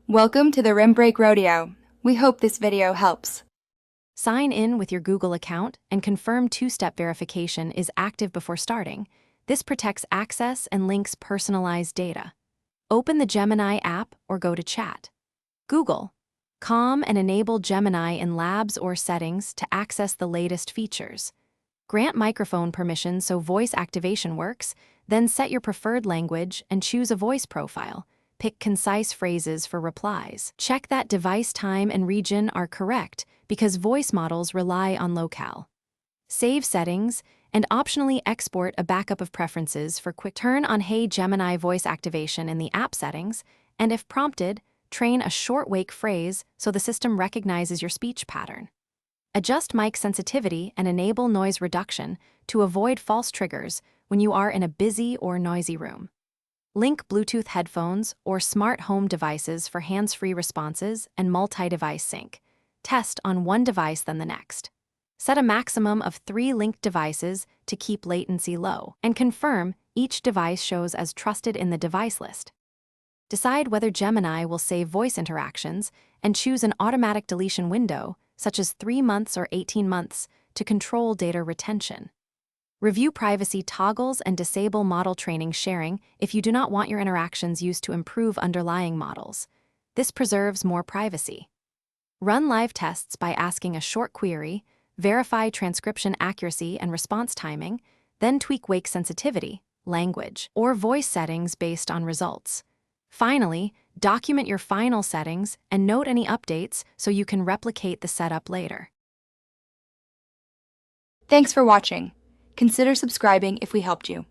Welcome to the Rim Break Rodeo. We hope this video helps. Sign in with your Google account and confirm two-step verification is active before starting. This protects access and links personalized data. Open the Gemini app or go to Chat. Google. Calm and enable Gemini in Labs or Settings to access the latest features. Grant microphone permission so voice activation works, then set your preferred language and choose a voice profile. Pick concise phrases for replies. Check that device time and region are correct because voice models rely on locale. Save settings and optionally export a backup of preferences for quick. Turn on Hey Gemini voice activation in the app settings, and if prompted, train a short wake phrase so the system recognizes your speech pattern. Adjust mic sensitivity and enable noise reduction to avoid false triggers when you are in a busy or noisy room. Link Bluetooth headphones or smart home devices for hands-free responses and multi-device sync. Test on one device then the next. Set a maximum of 3 linked devices to keep latency low, and confirm each device shows as trusted in the device list. Decide whether Gemini will save voice interactions and choose an automatic deletion window, such as 3 months or 18 months, to control data retention. Review privacy toggles and disable model training sharing if you do not want your interactions used to improve underlying models. This preserves more privacy. Run live tests by asking a short query, verify transcription accuracy and response timing, then tweak wake sensitivity, language, or voice settings based on results. Finally, document your final settings and note any updates so you can replicate the setup later. Thanks for watching. Consider subscribing if we helped you.